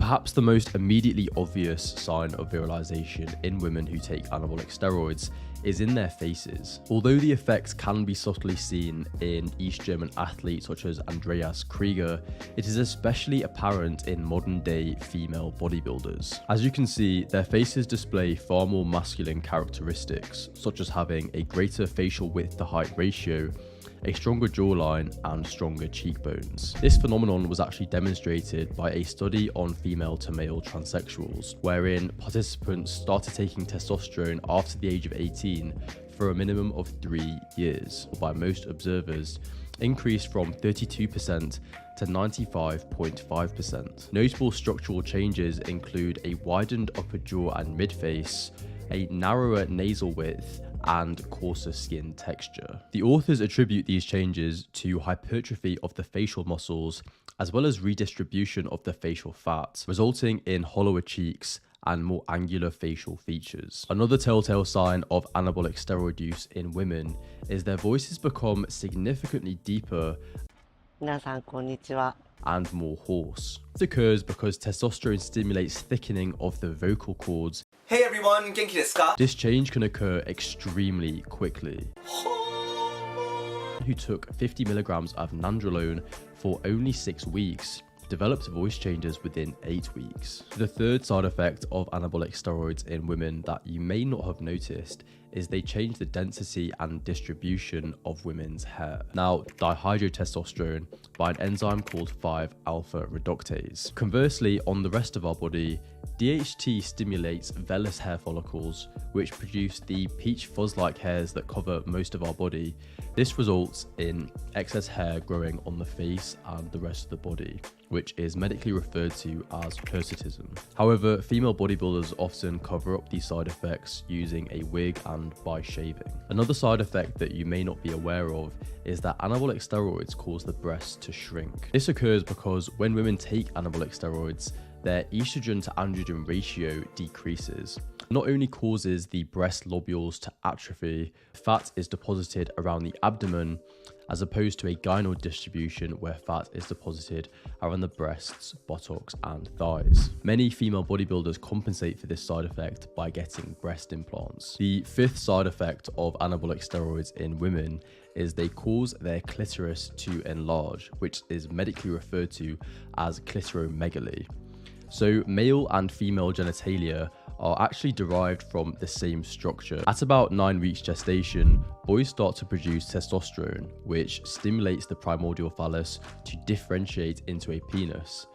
Perhaps the most immediately obvious sign of virilization in women who take anabolic steroids is in their faces. Although the effects can be subtly seen in East German athletes such as Andreas Krieger, it is especially apparent in modern day female bodybuilders. As you can see, their faces display far more masculine characteristics, such as having a greater facial width to height ratio, a stronger jawline, and stronger cheekbones. This phenomenon was actually demonstrated by a study on female to male transsexuals, wherein participants started taking testosterone after the age of 18 for a minimum of 3 years, by most observers, increased from 32% to 95.5%. Notable structural changes include a widened upper jaw and mid-face, a narrower nasal width, and coarser skin texture. The authors attribute these changes to hypertrophy of the facial muscles, as well as redistribution of the facial fat, resulting in hollower cheeks and more angular facial features. Another telltale sign of anabolic steroid use in women is their voices become significantly deeper 皆さんこんにちは。 and more hoarse. This occurs because testosterone stimulates thickening of the vocal cords. Hey everyone, genki desu ka? This change can occur extremely quickly. Who took 50 milligrams of nandrolone for only 6 weeks developed voice changes within 8 weeks. The third side effect of anabolic steroids in women that you may not have noticed is they change the density and distribution of women's hair. Now, dihydrotestosterone by an enzyme called 5-alpha reductase. Conversely, on the rest of our body, DHT stimulates vellus hair follicles, which produce the peach fuzz-like hairs that cover most of our body. This results in excess hair growing on the face and the rest of the body, which is medically referred to as hirsutism. However, female bodybuilders often cover up these side effects using a wig and by shaving. Another side effect that you may not be aware of is that anabolic steroids cause the breasts to shrink. This occurs because when women take anabolic steroids, their estrogen to androgen ratio decreases. Not only causes the breast lobules to atrophy, fat is deposited around the abdomen, as opposed to a gynoid distribution where fat is deposited around the breasts, buttocks, and thighs. Many female bodybuilders compensate for this side effect by getting breast implants. The fifth side effect of anabolic steroids in women is they cause their clitoris to enlarge, which is medically referred to as clitoromegaly. So male and female genitalia are actually derived from the same structure. At about 9 weeks gestation, boys start to produce testosterone, which stimulates the primordial phallus to differentiate into a penis.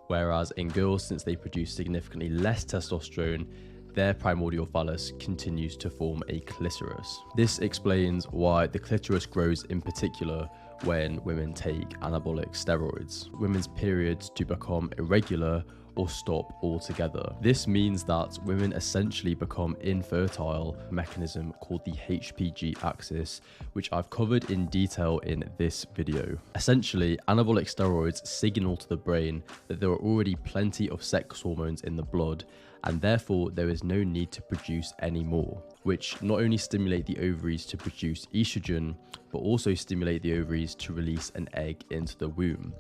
Whereas in girls, since they produce significantly less testosterone, their primordial phallus continues to form a clitoris. This explains why the clitoris grows in particular when women take anabolic steroids. Women's periods do become irregular or stop altogether. This means that women essentially become infertile, a mechanism called the HPG axis, which I've covered in detail in this video. Essentially, anabolic steroids signal to the brain that there are already plenty of sex hormones in the blood, and therefore there is no need to produce any more, which not only stimulate the ovaries to produce estrogen, but also stimulate the ovaries to release an egg into the womb.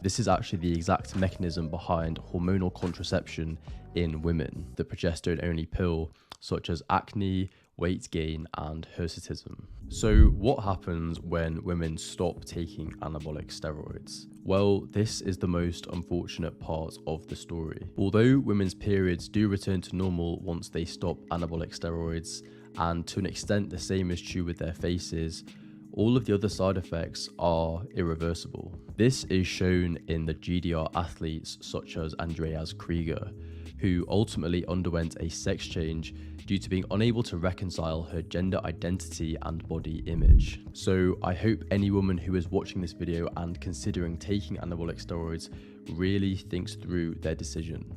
This is actually the exact mechanism behind hormonal contraception in women, the progesterone-only pill, such as acne, weight gain, and hirsutism. So what happens when women stop taking anabolic steroids? Well, this is the most unfortunate part of the story. Although women's periods do return to normal once they stop anabolic steroids, and to an extent the same is true with their faces, all of the other side effects are irreversible. This is shown in the GDR athletes such as Andreas Krieger, who ultimately underwent a sex change due to being unable to reconcile her gender identity and body image. So I hope any woman who is watching this video and considering taking anabolic steroids really thinks through their decision.